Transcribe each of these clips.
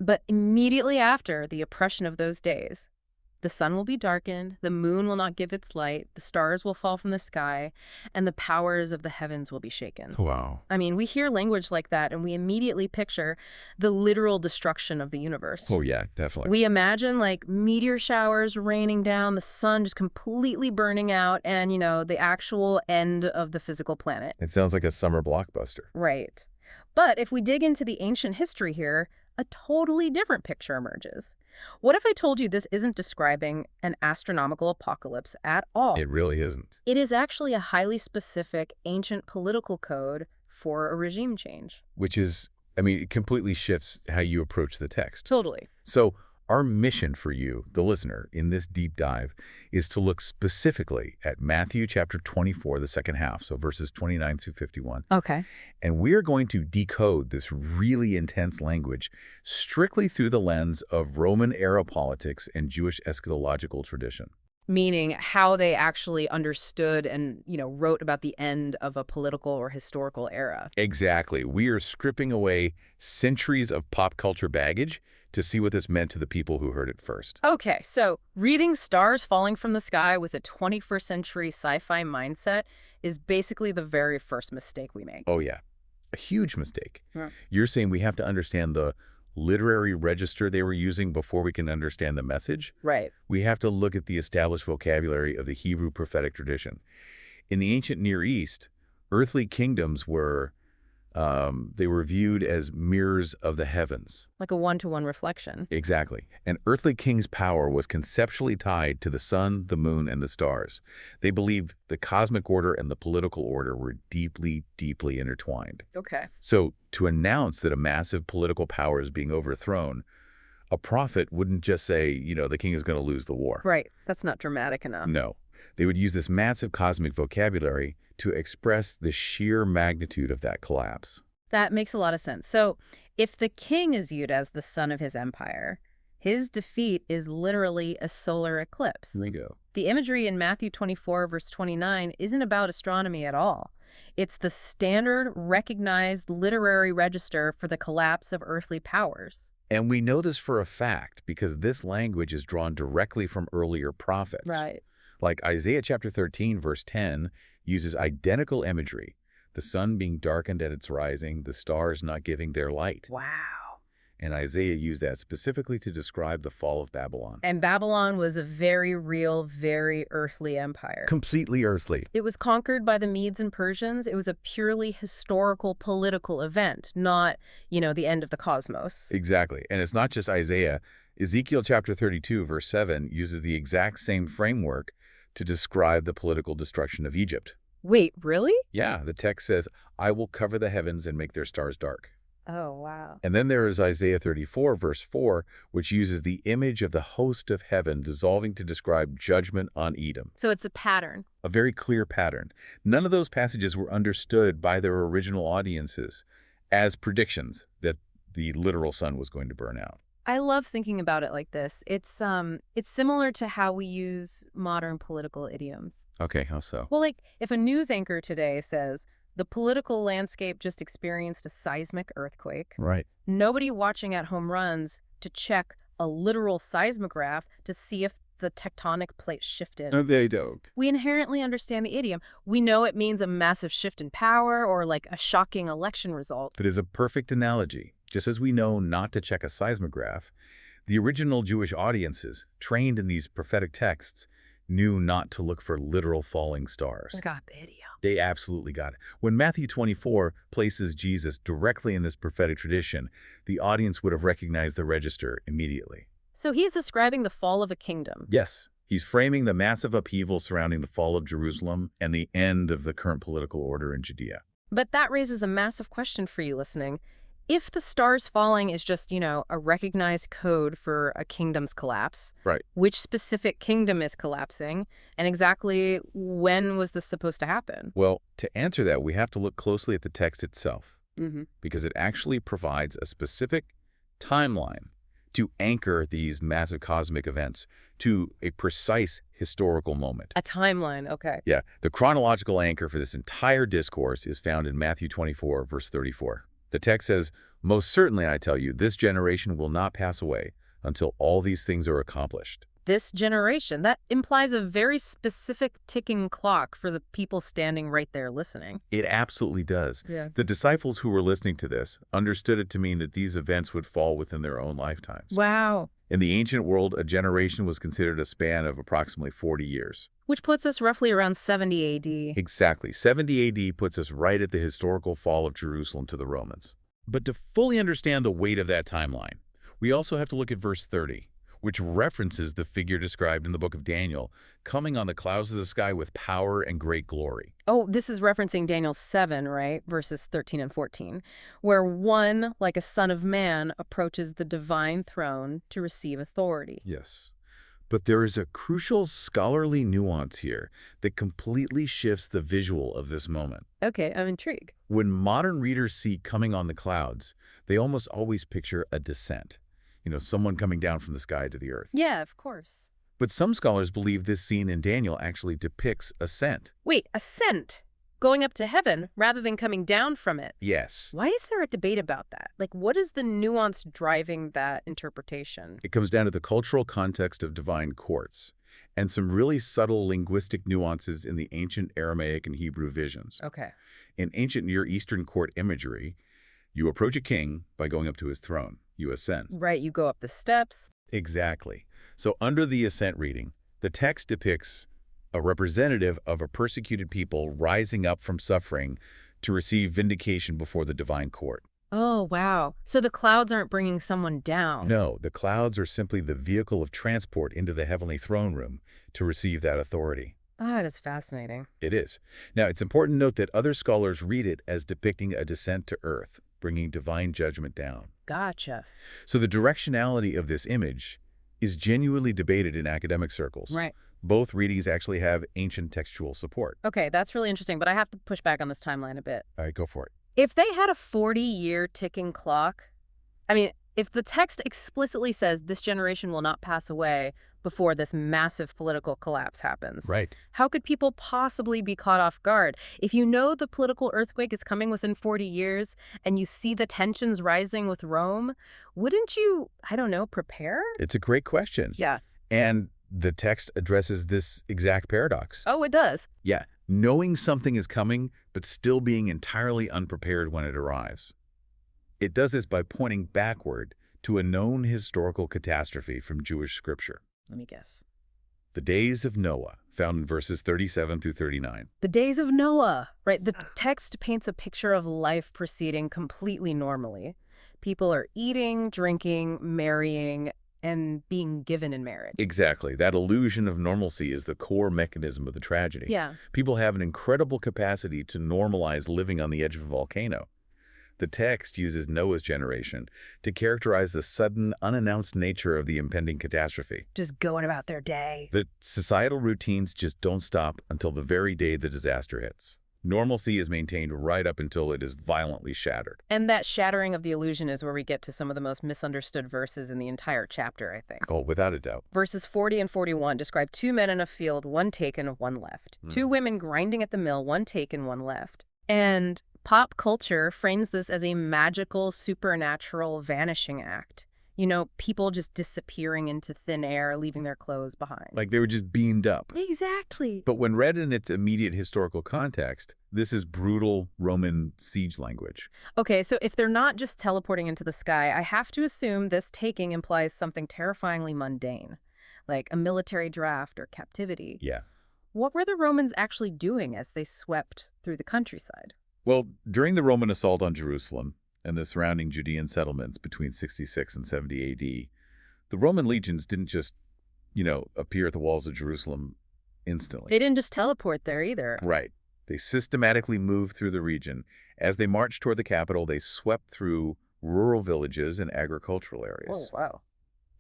But immediately after the oppression of those days, the sun will be darkened, the moon will not give its light, the stars will fall from the sky, and the powers of the heavens will be shaken. Wow. I mean, we hear language like that and we immediately picture the literal destruction of the universe. Oh, yeah, definitely. We imagine like meteor showers raining down, the sun just completely burning out, and, the actual end of the physical planet. It sounds like a summer blockbuster. Right. But if we dig into the ancient history here, a totally different picture emerges. What if I told you this isn't describing an astronomical apocalypse at all? It really isn't. It is actually a highly specific ancient political code for a regime change. Which is, it completely shifts how you approach the text. Totally. So our mission for you, the listener, in this deep dive is to look specifically at Matthew chapter 24, the second half, so verses 29 through 51. Okay. And we're going to decode this really intense language strictly through the lens of Roman-era politics and Jewish eschatological tradition. Meaning how they actually understood and, wrote about the end of a political or historical era. Exactly. We are stripping away centuries of pop culture baggage to see what this meant to the people who heard it first. Okay, so reading stars falling from the sky with a 21st century sci-fi mindset is basically the very first mistake we make. Oh, yeah. A huge mistake. Yeah. You're saying we have to understand the literary register they were using before we can understand the message? Right. We have to look at the established vocabulary of the Hebrew prophetic tradition. In the ancient Near East, earthly kingdoms were they were viewed as mirrors of the heavens. Like a one-to-one reflection. Exactly. An earthly king's power was conceptually tied to the sun, the moon, and the stars. They believed the cosmic order and the political order were deeply, deeply intertwined. Okay. So to announce that a massive political power is being overthrown, a prophet wouldn't just say, the king is going to lose the war. Right. That's not dramatic enough. No. They would use this massive cosmic vocabulary to express the sheer magnitude of that collapse. That makes a lot of sense. So if the king is viewed as the son of his empire, his defeat is literally a solar eclipse. Bingo. The imagery in Matthew 24, verse 29, isn't about astronomy at all. It's the standard, recognized literary register for the collapse of earthly powers. And we know this for a fact because this language is drawn directly from earlier prophets. Right. Like Isaiah chapter 13, verse 10, uses identical imagery, the sun being darkened at its rising, the stars not giving their light. Wow. And Isaiah used that specifically to describe the fall of Babylon. And Babylon was a very real, very earthly empire. Completely earthly. It was conquered by the Medes and Persians. It was a purely historical, political event, not, the end of the cosmos. Exactly. And it's not just Isaiah. Ezekiel chapter 32, verse 7, uses the exact same framework to describe the political destruction of Egypt. Wait, really? Yeah, the text says, I will cover the heavens and make their stars dark. Oh, wow. And then there is Isaiah 34, verse 4, which uses the image of the host of heaven dissolving to describe judgment on Edom. So it's a pattern. A very clear pattern. None of those passages were understood by their original audiences as predictions that the literal sun was going to burn out. I love thinking about it like this. It's similar to how we use modern political idioms. Okay, how so? Well, like if a news anchor today says, the political landscape just experienced a seismic earthquake, Right. nobody watching at home runs to check a literal seismograph to see if the tectonic plate shifted. No, they don't. We inherently understand the idiom. We know it means a massive shift in power or like a shocking election result. That is a perfect analogy. Just as we know not to check a seismograph, the original Jewish audiences, trained in these prophetic texts, knew not to look for literal falling stars. Got the idiom. They absolutely got it. When Matthew 24 places Jesus directly in this prophetic tradition, the audience would have recognized the register immediately. So he's describing the fall of a kingdom. Yes, he's framing the massive upheaval surrounding the fall of Jerusalem and the end of the current political order in Judea. But that raises a massive question for you listening. If the stars falling is just, a recognized code for a kingdom's collapse, Right. which specific kingdom is collapsing, and exactly when was this supposed to happen? Well, to answer that, we have to look closely at the text itself, Mm-hmm. because it actually provides a specific timeline to anchor these massive cosmic events to a precise historical moment. A timeline, okay. Yeah, the chronological anchor for this entire discourse is found in Matthew 24, verse 34. The text says, "Most certainly I tell you, this generation will not pass away until all these things are accomplished." This generation, that implies a very specific ticking clock for the people standing right there listening. It absolutely does. Yeah. The disciples who were listening to this understood it to mean that these events would fall within their own lifetimes. Wow. In the ancient world, a generation was considered a span of approximately 40 years. Which puts us roughly around 70 AD. Exactly. 70 AD puts us right at the historical fall of Jerusalem to the Romans. But to fully understand the weight of that timeline, we also have to look at verse 30, which references the figure described in the book of Daniel, coming on the clouds of the sky with power and great glory. Oh, this is referencing Daniel 7, right? Verses 13 and 14, where one, like a son of man, approaches the divine throne to receive authority. Yes. But there is a crucial scholarly nuance here that completely shifts the visual of this moment. Okay, I'm intrigued. When modern readers see coming on the clouds, they almost always picture a descent. Someone coming down from the sky to the earth. Yeah, of course. But some scholars believe this scene in Daniel actually depicts ascent. Wait, ascent? Going up to heaven rather than coming down from it? Yes. Why is there a debate about that? Like, what is the nuance driving that interpretation? It comes down to the cultural context of divine courts and some really subtle linguistic nuances in the ancient Aramaic and Hebrew visions. Okay. In ancient Near Eastern court imagery, you approach a king by going up to his throne. You ascend. Right, you go up the steps. Exactly. So under the ascent reading, the text depicts a representative of a persecuted people rising up from suffering to receive vindication before the divine court. Oh, wow. So the clouds aren't bringing someone down. No, the clouds are simply the vehicle of transport into the heavenly throne room to receive that authority. That is fascinating. It is. Now, it's important to note that other scholars read it as depicting a descent to earth, bringing divine judgment down. Gotcha. So the directionality of this image is genuinely debated in academic circles. Right. Both readings actually have ancient textual support. Okay, that's really interesting, but I have to push back on this timeline a bit. All right, go for it. If they had a 40-year ticking clock, if the text explicitly says this generation will not pass away before this massive political collapse happens, Right. how could people possibly be caught off guard? If you know the political earthquake is coming within 40 years and you see the tensions rising with Rome, wouldn't you, prepare? It's a great question. Yeah. And the text addresses this exact paradox. Oh, it does. Yeah, knowing something is coming, but still being entirely unprepared when it arrives. It does this by pointing backward to a known historical catastrophe from Jewish scripture. Let me guess. The days of Noah, found in verses 37 through 39. The days of Noah, right? The text paints a picture of life proceeding completely normally. People are eating, drinking, marrying, and being given in marriage. Exactly. That illusion of normalcy is the core mechanism of the tragedy. Yeah. People have an incredible capacity to normalize living on the edge of a volcano. The text uses Noah's generation to characterize the sudden, unannounced nature of the impending catastrophe. Just going about their day. The societal routines just don't stop until the very day the disaster hits. Normalcy is maintained right up until it is violently shattered. And that shattering of the illusion is where we get to some of the most misunderstood verses in the entire chapter, I think. Oh, without a doubt. Verses 40 and 41 describe 2 men in a field, one taken, one left. 2 women grinding at the mill, one taken, one left. And pop culture frames this as a magical, supernatural vanishing act. People just disappearing into thin air, leaving their clothes behind. Like they were just beamed up. Exactly. But when read in its immediate historical context, this is brutal Roman siege language. Okay, so if they're not just teleporting into the sky, I have to assume this taking implies something terrifyingly mundane, like a military draft or captivity. Yeah. What were the Romans actually doing as they swept through the countryside? Well, during the Roman assault on Jerusalem and the surrounding Judean settlements between 66 and 70 AD, the Roman legions didn't just, appear at the walls of Jerusalem instantly. They didn't just teleport there either. Right. They systematically moved through the region. As they marched toward the capital, they swept through rural villages and agricultural areas. Oh, wow.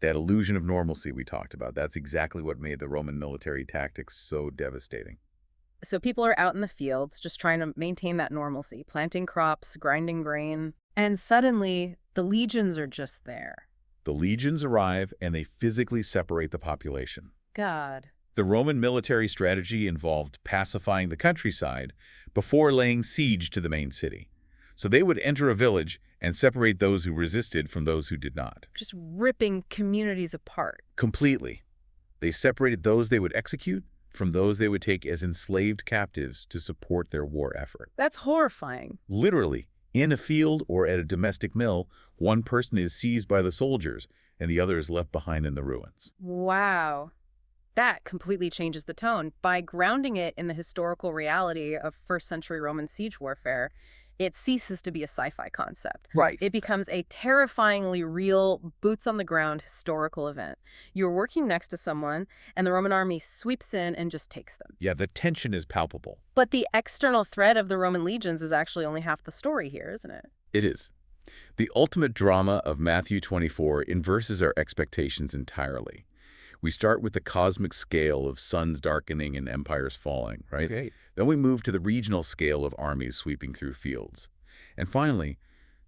That illusion of normalcy we talked about, that's exactly what made the Roman military tactics so devastating. So people are out in the fields just trying to maintain that normalcy, planting crops, grinding grain, and suddenly the legions are just there. The legions arrive and they physically separate the population. God. The Roman military strategy involved pacifying the countryside before laying siege to the main city. So they would enter a village and separate those who resisted from those who did not. Just ripping communities apart. Completely. They separated those they would execute from those they would take as enslaved captives to support their war effort. That's horrifying. Literally, in a field or at a domestic mill, one person is seized by the soldiers and the other is left behind in the ruins. Wow. That completely changes the tone. By grounding it in the historical reality of first-century Roman siege warfare, it ceases to be a sci-fi concept. Right. It becomes a terrifyingly real, boots-on-the-ground historical event. You're working next to someone, and the Roman army sweeps in and just takes them. Yeah, the tension is palpable. But the external threat of the Roman legions is actually only half the story here, isn't it? It is. The ultimate drama of Matthew 24 inverses our expectations entirely. We start with the cosmic scale of suns darkening and empires falling, right? Okay. Then we move to the regional scale of armies sweeping through fields. And finally,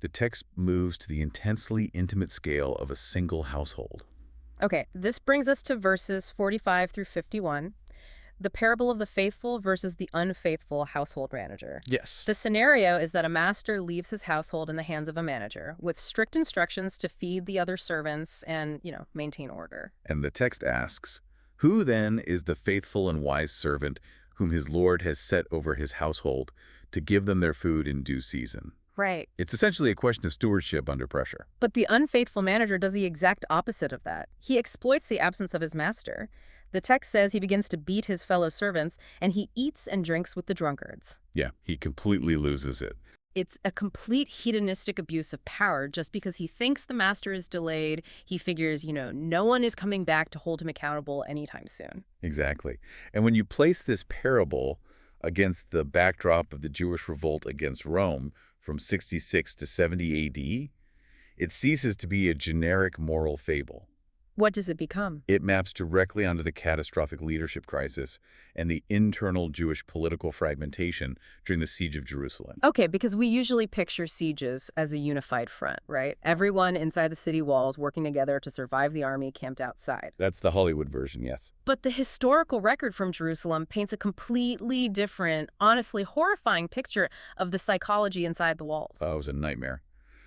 the text moves to the intensely intimate scale of a single household. Okay, this brings us to verses 45 through 51. The parable of the faithful versus the unfaithful household manager. Yes. The scenario is that a master leaves his household in the hands of a manager with strict instructions to feed the other servants and, maintain order. And the text asks, "Who then is the faithful and wise servant whom his Lord has set over his household to give them their food in due season?" Right. It's essentially a question of stewardship under pressure. But the unfaithful manager does the exact opposite of that. He exploits the absence of his master. The text says he begins to beat his fellow servants, and he eats and drinks with the drunkards. Yeah, he completely loses it. It's a complete hedonistic abuse of power just because he thinks the master is delayed. He figures, no one is coming back to hold him accountable anytime soon. Exactly. And when you place this parable against the backdrop of the Jewish revolt against Rome from 66 to 70 AD, it ceases to be a generic moral fable. What does it become? It maps directly onto the catastrophic leadership crisis and the internal Jewish political fragmentation during the siege of Jerusalem. Okay, because we usually picture sieges as a unified front, right? Everyone inside the city walls working together to survive the army camped outside. That's the Hollywood version, yes. But the historical record from Jerusalem paints a completely different, honestly horrifying picture of the psychology inside the walls. Oh, it was a nightmare.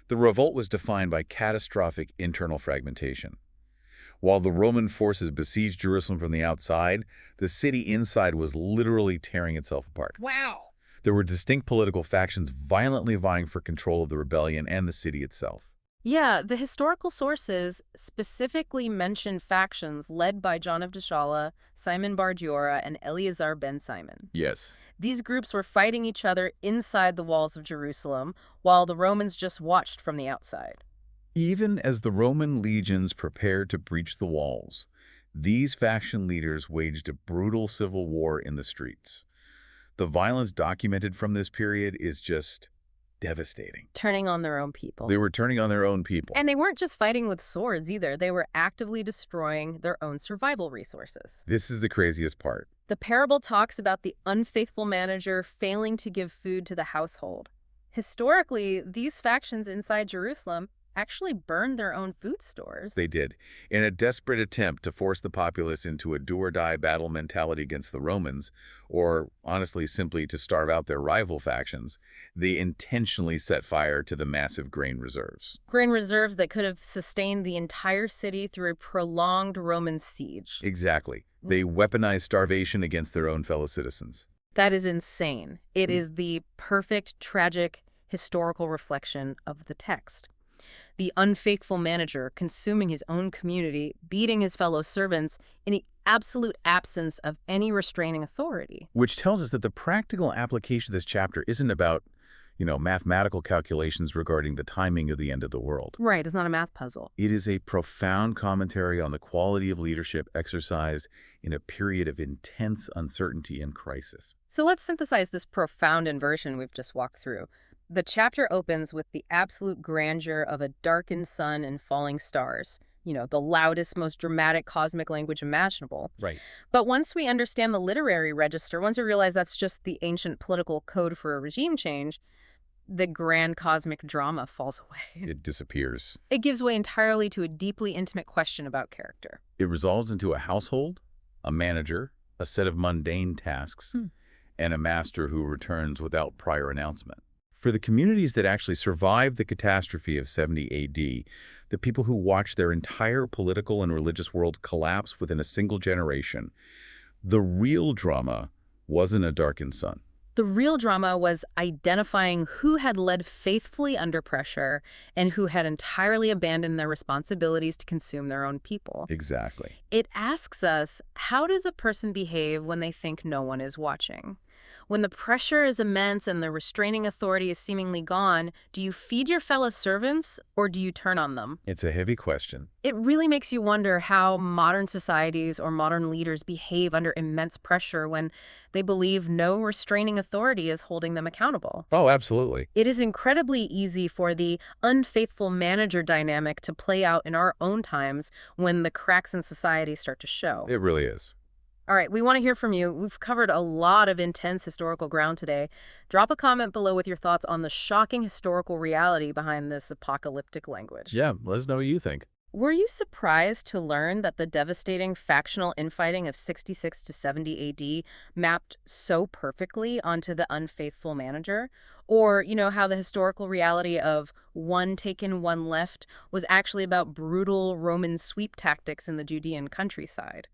The revolt was defined by catastrophic internal fragmentation. While the Roman forces besieged Jerusalem from the outside, the city inside was literally tearing itself apart. Wow. There were distinct political factions violently vying for control of the rebellion and the city itself. Yeah, the historical sources specifically mention factions led by John of Gischala, Simon Bar Giora, and Eleazar ben Simon. Yes. These groups were fighting each other inside the walls of Jerusalem, while the Romans just watched from the outside. Even as the Roman legions prepared to breach the walls, these faction leaders waged a brutal civil war in the streets. The violence documented from this period is just devastating. Turning on their own people. They were turning on their own people. And they weren't just fighting with swords either. They were actively destroying their own survival resources. This is the craziest part. The parable talks about the unfaithful manager failing to give food to the household. Historically, these factions inside Jerusalem actually burned their own food stores. They did. In a desperate attempt to force the populace into a do-or-die battle mentality against the Romans, or honestly simply to starve out their rival factions, they intentionally set fire to the massive grain reserves. Grain reserves that could have sustained the entire city through a prolonged Roman siege. Exactly. They weaponized starvation against their own fellow citizens. That is insane. It is the perfect, tragic, historical reflection of the text. The unfaithful manager consuming his own community, beating his fellow servants in the absolute absence of any restraining authority. Which tells us that the practical application of this chapter isn't about, mathematical calculations regarding the timing of the end of the world. Right, it's not a math puzzle. It is a profound commentary on the quality of leadership exercised in a period of intense uncertainty and crisis. So let's synthesize this profound inversion we've just walked through. The chapter opens with the absolute grandeur of a darkened sun and falling stars, the loudest, most dramatic cosmic language imaginable. Right. But once we understand the literary register, once we realize that's just the ancient political code for a regime change, the grand cosmic drama falls away. It disappears. It gives way entirely to a deeply intimate question about character. It resolves into a household, a manager, a set of mundane tasks, and a master who returns without prior announcement. For the communities that actually survived the catastrophe of 70 AD, the people who watched their entire political and religious world collapse within a single generation, the real drama wasn't a darkened sun. The real drama was identifying who had led faithfully under pressure and who had entirely abandoned their responsibilities to consume their own people. Exactly. It asks us, how does a person behave when they think no one is watching? When the pressure is immense and the restraining authority is seemingly gone, do you feed your fellow servants or do you turn on them? It's a heavy question. It really makes you wonder how modern societies or modern leaders behave under immense pressure when they believe no restraining authority is holding them accountable. Oh, absolutely. It is incredibly easy for the unfaithful manager dynamic to play out in our own times when the cracks in society start to show. It really is. All right, we want to hear from you. We've covered a lot of intense historical ground today. Drop a comment below with your thoughts on the shocking historical reality behind this apocalyptic language. Yeah, let us know what you think. Were you surprised to learn that the devastating factional infighting of 66 to 70 AD mapped so perfectly onto the unfaithful manager? Or, how the historical reality of one taken, one left was actually about brutal Roman sweep tactics in the Judean countryside?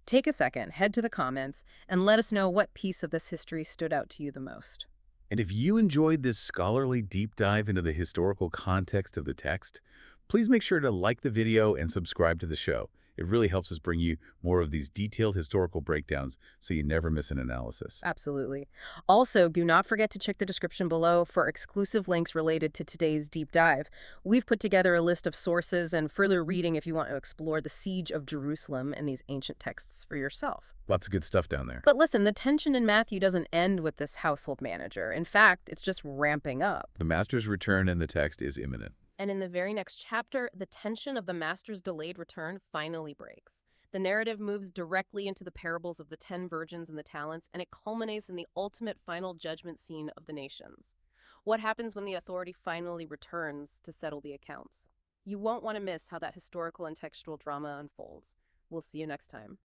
Take a second, head to the comments, and let us know what piece of this history stood out to you the most. And if you enjoyed this scholarly deep dive into the historical context of the text, please make sure to like the video and subscribe to the show. It really helps us bring you more of these detailed historical breakdowns so you never miss an analysis. Absolutely. Also, do not forget to check the description below for exclusive links related to today's deep dive. We've put together a list of sources and further reading if you want to explore the siege of Jerusalem and these ancient texts for yourself. Lots of good stuff down there. But listen, the tension in Matthew doesn't end with this household manager. In fact, it's just ramping up. The master's return in the text is imminent. And in the very next chapter, the tension of the master's delayed return finally breaks. The narrative moves directly into the parables of the 10 virgins and the talents, and it culminates in the ultimate final judgment scene of the nations. What happens when the authority finally returns to settle the accounts? You won't want to miss how that historical and textual drama unfolds. We'll see you next time.